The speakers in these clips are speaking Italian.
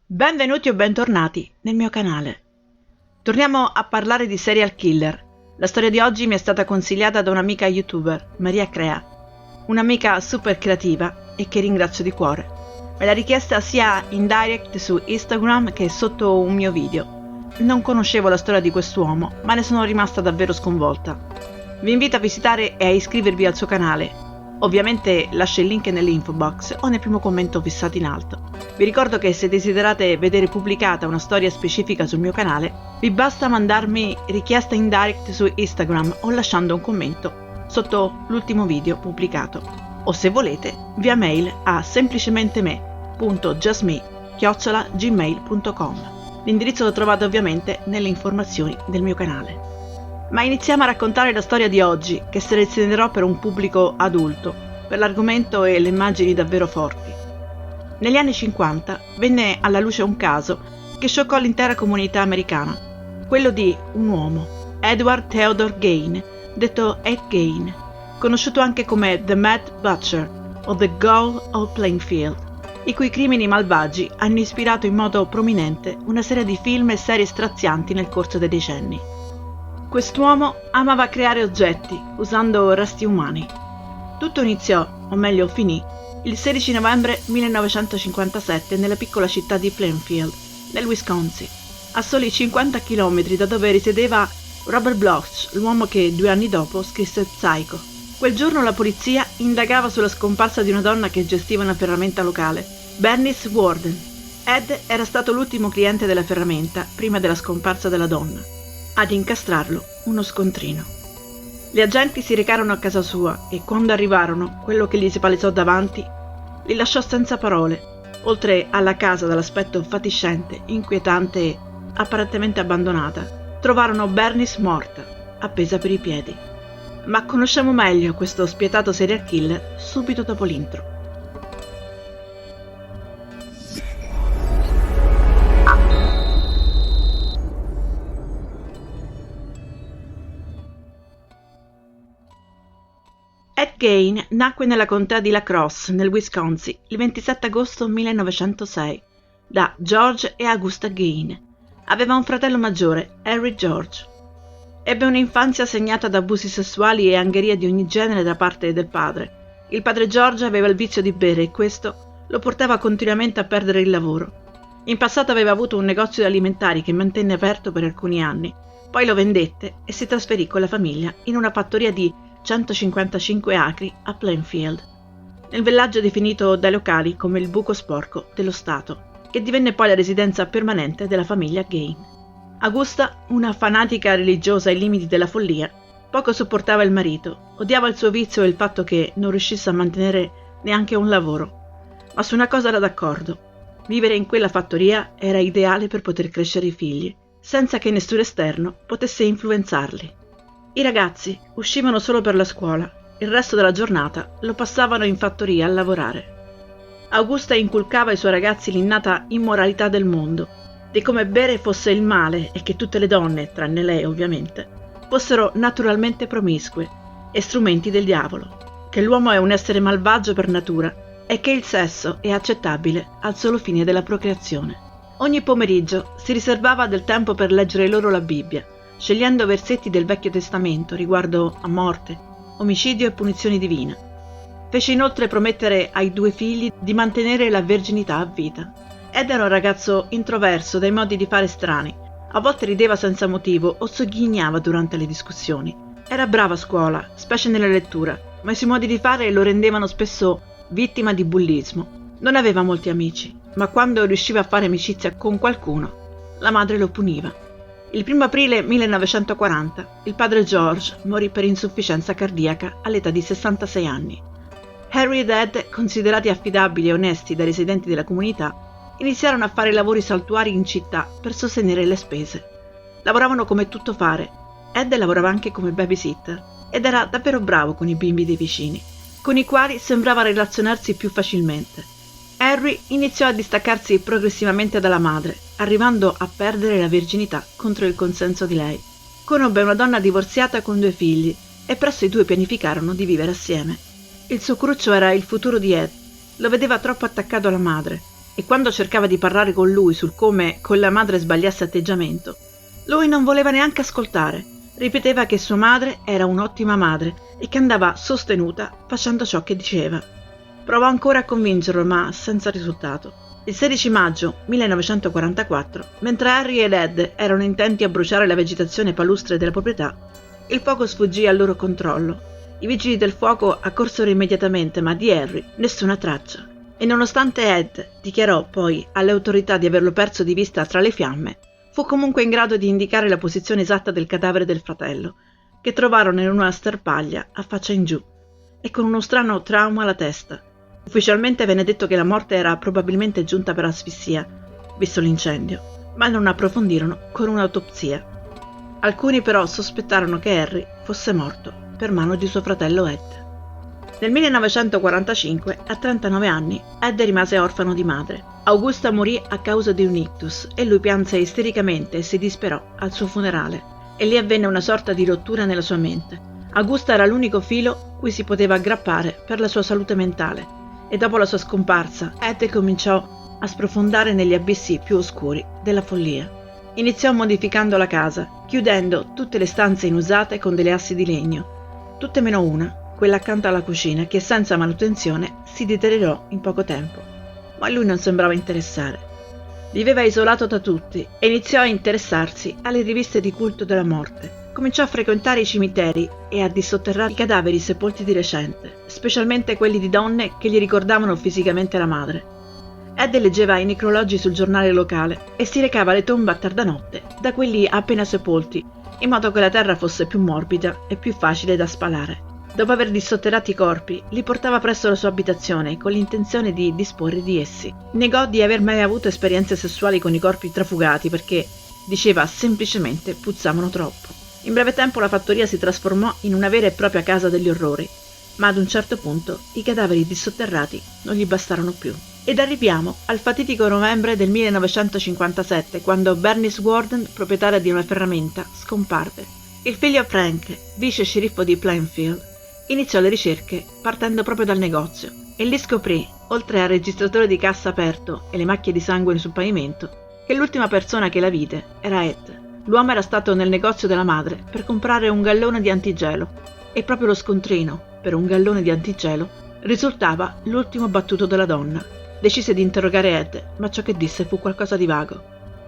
Benvenuti o bentornati nel mio canale. Torniamo a parlare di serial killer. La storia di oggi mi è stata consigliata da un'amica youtuber, Maria Crea, un'amica super creativa e che ringrazio di cuore. Me l'ha richiesta sia in direct su Instagram che sotto un mio video. Non conoscevo la storia di quest'uomo, ma ne sono rimasta davvero sconvolta. Vi invito a visitare e a iscrivervi al suo canale. Ovviamente lascio il link nell'info box o nel primo commento fissato in alto. Vi ricordo che se desiderate vedere pubblicata una storia specifica sul mio canale, vi basta mandarmi richiesta in direct su Instagram o lasciando un commento sotto l'ultimo video pubblicato. O se volete, via mail a semplicementeme.justme@gmail.com. L'indirizzo lo trovate ovviamente nelle informazioni del mio canale. Ma iniziamo a raccontare la storia di oggi, che selezionerò per un pubblico adulto, per l'argomento e le immagini davvero forti. Negli anni 50 venne alla luce un caso che scioccò l'intera comunità americana, quello di un uomo, Edward Theodore Gain, detto Ed Gain, conosciuto anche come The Mad Butcher o The Ghoul of Plainfield, i cui crimini malvagi hanno ispirato in modo prominente una serie di film e serie strazianti nel corso dei decenni. Quest'uomo amava creare oggetti usando resti umani. Tutto iniziò, o meglio finì, il 16 novembre 1957 nella piccola città di Plainfield, nel Wisconsin, a soli 50 km da dove risiedeva Robert Bloch, l'uomo che 2 anni dopo scrisse Psycho. Quel giorno la polizia indagava sulla scomparsa di una donna che gestiva una ferramenta locale, Bernice Warden. Ed era stato l'ultimo cliente della ferramenta prima della scomparsa della donna. Ad incastrarlo uno scontrino. Gli agenti si recarono a casa sua e quando arrivarono, quello che gli si palesò davanti li lasciò senza parole. Oltre alla casa dall'aspetto fatiscente, inquietante e apparentemente abbandonata, trovarono Bernice morta, appesa per i piedi. Ma conosciamo meglio questo spietato serial killer subito dopo l'intro. Ed Gain nacque nella contea di La Crosse, nel Wisconsin, il 27 agosto 1906, da George e Augusta Gain. Aveva un fratello maggiore, Harry George. Ebbe un'infanzia segnata da abusi sessuali e angherie di ogni genere da parte del padre. Il padre George aveva il vizio di bere e questo lo portava continuamente a perdere il lavoro. In passato aveva avuto un negozio di alimentari che mantenne aperto per alcuni anni, poi lo vendette e si trasferì con la famiglia in una fattoria di 155 acri a Plainfield, nel villaggio definito dai locali come il buco sporco dello Stato, che divenne poi la residenza permanente della famiglia Gain. Augusta, una fanatica religiosa ai limiti della follia, poco sopportava il marito, odiava il suo vizio e il fatto che non riuscisse a mantenere neanche un lavoro. Ma su una cosa era d'accordo: vivere in quella fattoria era ideale per poter crescere i figli, senza che nessuno esterno potesse influenzarli. I ragazzi uscivano solo per la scuola, il resto della giornata lo passavano in fattoria a lavorare. Augusta inculcava ai suoi ragazzi l'innata immoralità del mondo, di come bere fosse il male e che tutte le donne, tranne lei ovviamente, fossero naturalmente promiscue e strumenti del diavolo, che l'uomo è un essere malvagio per natura e che il sesso è accettabile al solo fine della procreazione. Ogni pomeriggio si riservava del tempo per leggere loro la Bibbia, scegliendo versetti del Vecchio Testamento riguardo a morte, omicidio e punizione divina. Fece inoltre promettere ai 2 figli di mantenere la verginità a vita. Ed era un ragazzo introverso dai modi di fare strani. A volte rideva senza motivo o sogghignava durante le discussioni. Era bravo a scuola, specie nella lettura, ma i suoi modi di fare lo rendevano spesso vittima di bullismo. Non aveva molti amici, ma quando riusciva a fare amicizia con qualcuno, la madre lo puniva. Il 1 aprile 1940 il padre George morì per insufficienza cardiaca all'età di 66 anni. Harry ed Ed, considerati affidabili e onesti dai residenti della comunità, iniziarono a fare lavori saltuari in città per sostenere le spese. Lavoravano come tuttofare. Ed lavorava anche come babysitter ed era davvero bravo con i bimbi dei vicini, con i quali sembrava relazionarsi più facilmente. Harry iniziò a distaccarsi progressivamente dalla madre, arrivando a perdere la verginità contro il consenso di lei. Conobbe una donna divorziata con 2 figli e presto i 2 pianificarono di vivere assieme. Il suo cruccio era il futuro di Ed. Lo vedeva troppo attaccato alla madre. e quando cercava di parlare con lui sul come con la madre sbagliasse atteggiamento, lui non voleva neanche ascoltare. Ripeteva che sua madre era un'ottima madre e che andava sostenuta facendo ciò che diceva. Provò ancora a convincerlo, ma senza risultato. Il 16 maggio 1944, mentre Harry ed Ed erano intenti a bruciare la vegetazione palustre della proprietà, il fuoco sfuggì al loro controllo. I vigili del fuoco accorsero immediatamente, ma di Harry nessuna traccia. E nonostante Ed dichiarò poi alle autorità di averlo perso di vista tra le fiamme, fu comunque in grado di indicare la posizione esatta del cadavere del fratello, che trovarono in una sterpaglia a faccia in giù e con uno strano trauma alla testa. Ufficialmente venne detto che la morte era probabilmente giunta per asfissia, visto l'incendio, ma non approfondirono con un'autopsia. Alcuni però sospettarono che Harry fosse morto per mano di suo fratello Ed. Nel 1945, a 39 anni, Ed rimase orfano di madre. Augusta morì a causa di un ictus e lui pianse istericamente e si disperò al suo funerale. E lì avvenne una sorta di rottura nella sua mente. Augusta era l'unico filo cui si poteva aggrappare per la sua salute mentale. E dopo la sua scomparsa, Ed cominciò a sprofondare negli abissi più oscuri della follia. Iniziò modificando la casa, chiudendo tutte le stanze inusate con delle assi di legno, tutte meno una, quella accanto alla cucina, che senza manutenzione si deteriorò in poco tempo. Ma a lui non sembrava interessare. Viveva isolato da tutti e iniziò a interessarsi alle riviste di culto della morte. Cominciò a frequentare i cimiteri e a dissotterrare i cadaveri sepolti di recente, specialmente quelli di donne che gli ricordavano fisicamente la madre. Ed leggeva i necrologi sul giornale locale e si recava alle tombe a tarda notte da quelli appena sepolti, in modo che la terra fosse più morbida e più facile da spalare. Dopo aver dissotterrato i corpi, li portava presso la sua abitazione con l'intenzione di disporre di essi. Negò di aver mai avuto esperienze sessuali con i corpi trafugati perché, diceva, semplicemente puzzavano troppo. In breve tempo la fattoria si trasformò in una vera e propria casa degli orrori, ma ad un certo punto i cadaveri dissotterrati non gli bastarono più. Ed arriviamo al fatidico novembre del 1957, quando Bernice Warden, proprietaria di una ferramenta, scomparve. Il figlio Frank, vice sceriffo di Plainfield, iniziò le ricerche partendo proprio dal negozio e lì scoprì, oltre al registratore di cassa aperto e le macchie di sangue sul pavimento, che l'ultima persona che la vide era Ed. L'uomo era stato nel negozio della madre per comprare un gallone di antigelo e proprio lo scontrino per un gallone di antigelo risultava l'ultimo battuto della donna. Decise di interrogare Ed, ma ciò che disse fu qualcosa di vago.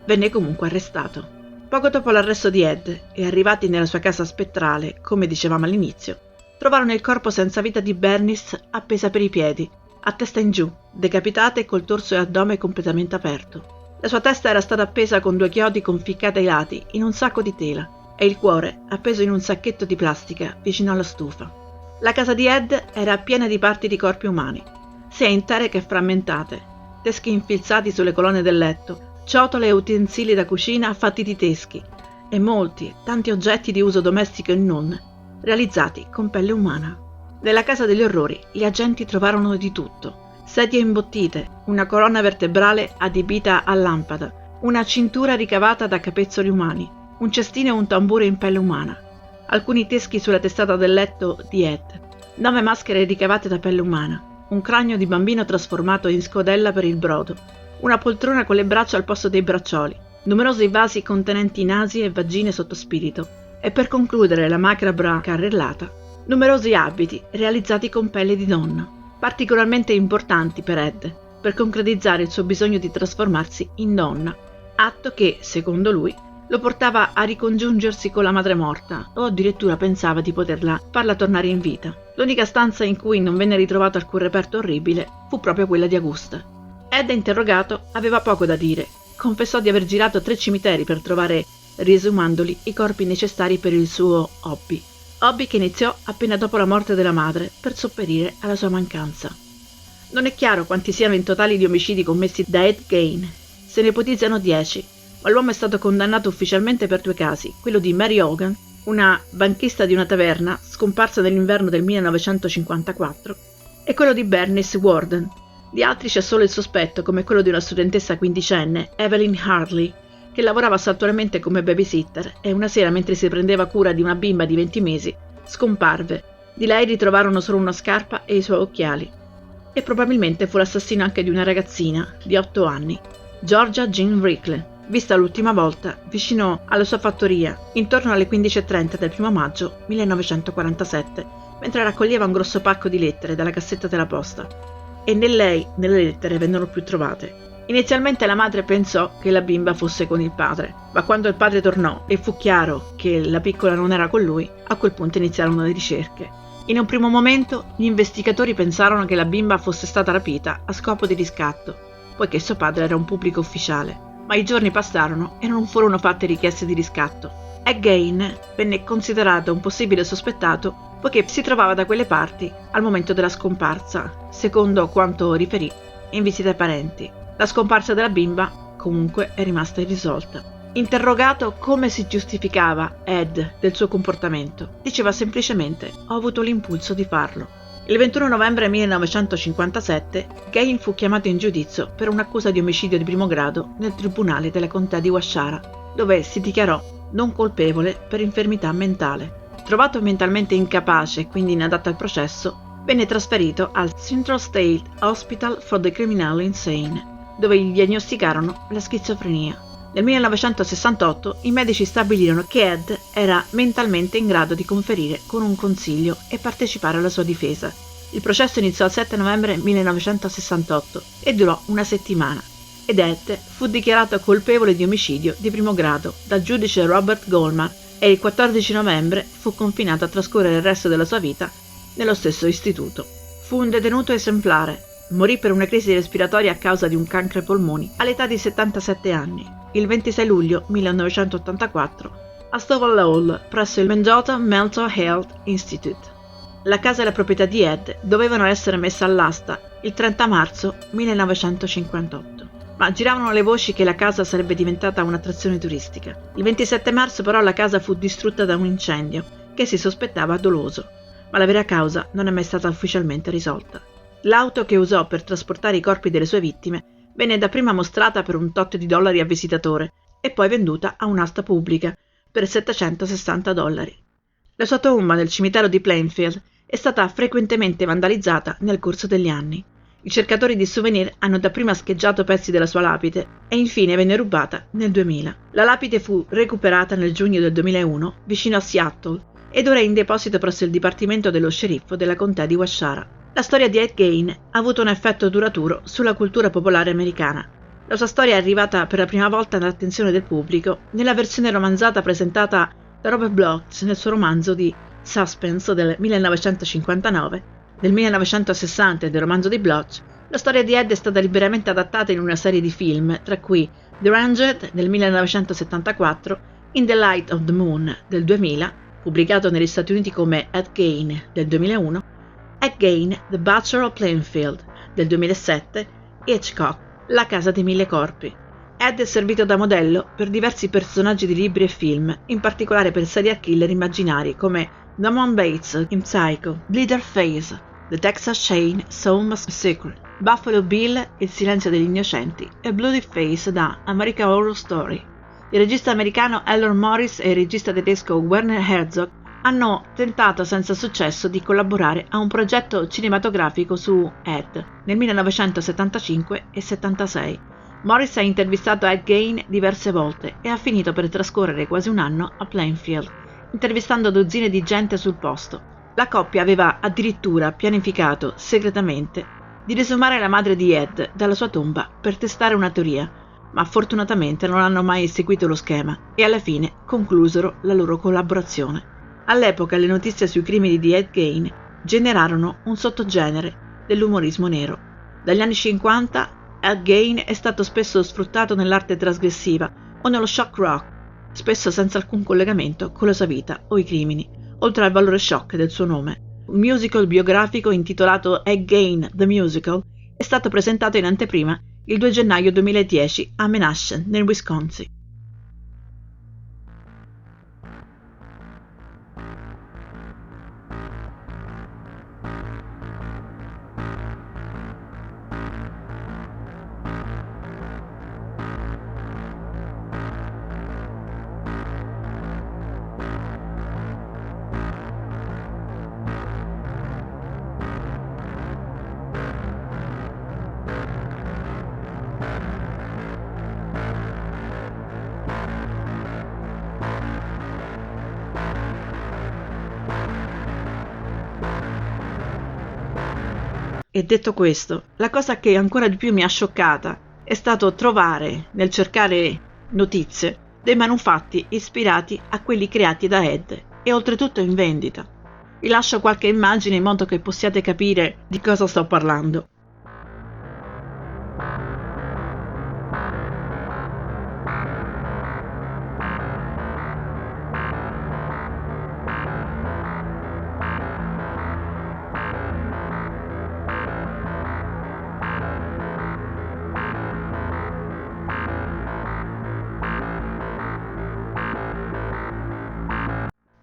Venne comunque arrestato. Poco dopo l'arresto di Ed e arrivati nella sua casa spettrale, come dicevamo all'inizio, trovarono il corpo senza vita di Bernice appesa per i piedi, a testa in giù, decapitata e col torso e addome completamente aperto. La sua testa era stata appesa con 2 chiodi conficcate ai lati in un sacco di tela e il cuore appeso in un sacchetto di plastica vicino alla stufa. La casa di Ed era piena di parti di corpi umani, sia intere che frammentate, teschi infilzati sulle colonne del letto, ciotole e utensili da cucina fatti di teschi e tanti oggetti di uso domestico e non, realizzati con pelle umana. Nella casa degli orrori gli agenti trovarono di tutto: sedie imbottite, una colonna vertebrale adibita a lampada, una cintura ricavata da capezzoli umani, un cestino e un tamburo in pelle umana, alcuni teschi sulla testata del letto di Ed, 9 maschere ricavate da pelle umana, un cranio di bambino trasformato in scodella per il brodo, una poltrona con le braccia al posto dei braccioli, numerosi vasi contenenti nasi e vagine sotto spirito, e per concludere la macabra carrellata, numerosi abiti realizzati con pelle di donna, particolarmente importanti per Ed, per concretizzare il suo bisogno di trasformarsi in donna, atto che, secondo lui, lo portava a ricongiungersi con la madre morta o addirittura pensava di poterla farla tornare in vita. L'unica stanza in cui non venne ritrovato alcun reperto orribile fu proprio quella di Augusta. Ed, interrogato, aveva poco da dire. Confessò di aver girato 3 cimiteri per trovare, riesumandoli, i corpi necessari per il suo hobby che iniziò appena dopo la morte della madre per sopperire alla sua mancanza. Non è chiaro quanti siano in totale gli omicidi commessi da Ed Gein. Se ne ipotizzano 10, ma l'uomo è stato condannato ufficialmente per 2 casi, quello di Mary Hogan, una banchista di una taverna scomparsa nell'inverno del 1954, e quello di Bernice Warden. Di altri c'è solo il sospetto, come quello di una studentessa quindicenne, Evelyn Hartley, che lavorava saltuariamente come babysitter e una sera, mentre si prendeva cura di una bimba di 20 mesi, scomparve. Di lei ritrovarono solo una scarpa e i suoi occhiali. e probabilmente fu l'assassino anche di una ragazzina di 8 anni, Georgia Jean Wrigley, vista l'ultima volta vicino alla sua fattoria intorno alle 15:30 del 1 maggio 1947, mentre raccoglieva un grosso pacco di lettere dalla cassetta della posta. E né lei né le lettere vennero più trovate. Inizialmente la madre pensò che la bimba fosse con il padre, ma quando il padre tornò e fu chiaro che la piccola non era con lui, a quel punto iniziarono le ricerche. In un primo momento gli investigatori pensarono che la bimba fosse stata rapita a scopo di riscatto, poiché suo padre era un pubblico ufficiale, ma i giorni passarono e non furono fatte richieste di riscatto. Ed Gein venne considerato un possibile sospettato poiché si trovava da quelle parti al momento della scomparsa, secondo quanto riferì in visita ai parenti. La scomparsa della bimba, comunque, è rimasta irrisolta. Interrogato come si giustificava Ed del suo comportamento, diceva semplicemente «Ho avuto l'impulso di farlo». Il 21 novembre 1957 Gein fu chiamato in giudizio per un'accusa di omicidio di primo grado nel tribunale della contea di Washara, dove si dichiarò non colpevole per infermità mentale. Trovato mentalmente incapace e quindi inadatto al processo, venne trasferito al Central State Hospital for the Criminally Insane, dove gli diagnosticarono la schizofrenia. Nel 1968 i medici stabilirono che Ed era mentalmente in grado di conferire con un consiglio e partecipare alla sua difesa. Il processo iniziò il 7 novembre 1968 e durò una settimana, ed Ed fu dichiarato colpevole di omicidio di primo grado dal giudice Robert Goldman e il 14 novembre fu confinato a trascorrere il resto della sua vita nello stesso istituto. Fu un detenuto esemplare. Morì per una crisi respiratoria a causa di un cancro ai polmoni all'età di 77 anni, il 26 luglio 1984, a Stovall Hall, presso il Minnesota Mental Health Institute. La casa e la proprietà di Ed dovevano essere messe all'asta il 30 marzo 1958, ma giravano le voci che la casa sarebbe diventata un'attrazione turistica. Il 27 marzo però la casa fu distrutta da un incendio che si sospettava doloso, ma la vera causa non è mai stata ufficialmente risolta. L'auto che usò per trasportare i corpi delle sue vittime venne dapprima mostrata per un tot di dollari a visitatore e poi venduta a un'asta pubblica per $760. La sua tomba nel cimitero di Plainfield è stata frequentemente vandalizzata nel corso degli anni. I cercatori di souvenir hanno dapprima scheggiato pezzi della sua lapide e infine venne rubata nel 2000. La lapide fu recuperata nel giugno del 2001 vicino a Seattle ed ora è in deposito presso il dipartimento dello sceriffo della contea di Washara. La storia di Ed Gein ha avuto un effetto duraturo sulla cultura popolare americana. La sua storia è arrivata per la prima volta all'attenzione del pubblico nella versione romanzata presentata da Robert Bloch nel suo romanzo di suspense del 1959. Nel 1960 del romanzo di Bloch, la storia di Ed è stata liberamente adattata in una serie di film, tra cui The Ranger del 1974, In the Light of the Moon del 2000, pubblicato negli Stati Uniti come Ed Gein del 2001, Ed Gein, The Butcher of Plainfield del 2007 e Hitchcock, La casa dei mille corpi. Ed è servito da modello per diversi personaggi di libri e film, in particolare per serial killer immaginari come Norman Bates in Psycho, Leatherface, The Texas Chain Soul Secret, Buffalo Bill, Il silenzio degli innocenti e Bloody Face da American Horror Story. Il regista americano Elor Morris e il regista tedesco Werner Herzog hanno tentato senza successo di collaborare a un progetto cinematografico su Ed nel 1975 e 76. Morris ha intervistato Ed Gein diverse volte e ha finito per trascorrere quasi un anno a Plainfield, intervistando dozzine di gente sul posto. La coppia aveva addirittura pianificato segretamente di riesumare la madre di Ed dalla sua tomba per testare una teoria, ma fortunatamente non hanno mai eseguito lo schema e alla fine conclusero la loro collaborazione. All'epoca le notizie sui crimini di Ed Gein generarono un sottogenere dell'umorismo nero. Dagli anni 50 Ed Gein è stato spesso sfruttato nell'arte trasgressiva o nello shock rock, spesso senza alcun collegamento con la sua vita o i crimini, oltre al valore shock del suo nome. Un musical biografico intitolato Ed Gein The Musical è stato presentato in anteprima il 2 gennaio 2010 a Menasha, nel Wisconsin. E detto questo, la cosa che ancora di più mi ha scioccata è stato trovare, nel cercare notizie, dei manufatti ispirati a quelli creati da Ed e oltretutto in vendita. Vi lascio qualche immagine in modo che possiate capire di cosa sto parlando.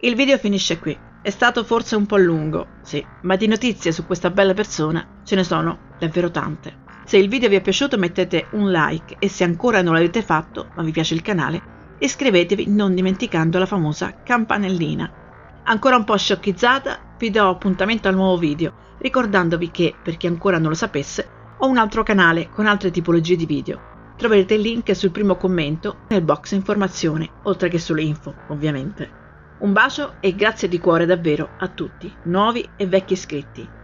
Il video finisce qui. È stato forse un po' lungo, sì, ma di notizie su questa bella persona ce ne sono davvero tante. Se il video vi è piaciuto mettete un like e se ancora non l'avete fatto, ma vi piace il canale, iscrivetevi non dimenticando la famosa campanellina. Ancora un po' sciocchizzata, vi do appuntamento al nuovo video, ricordandovi che, per chi ancora non lo sapesse, ho un altro canale con altre tipologie di video. Troverete il link sul primo commento nel box informazione, oltre che sulle info, ovviamente. Un bacio e grazie di cuore davvero a tutti, nuovi e vecchi iscritti.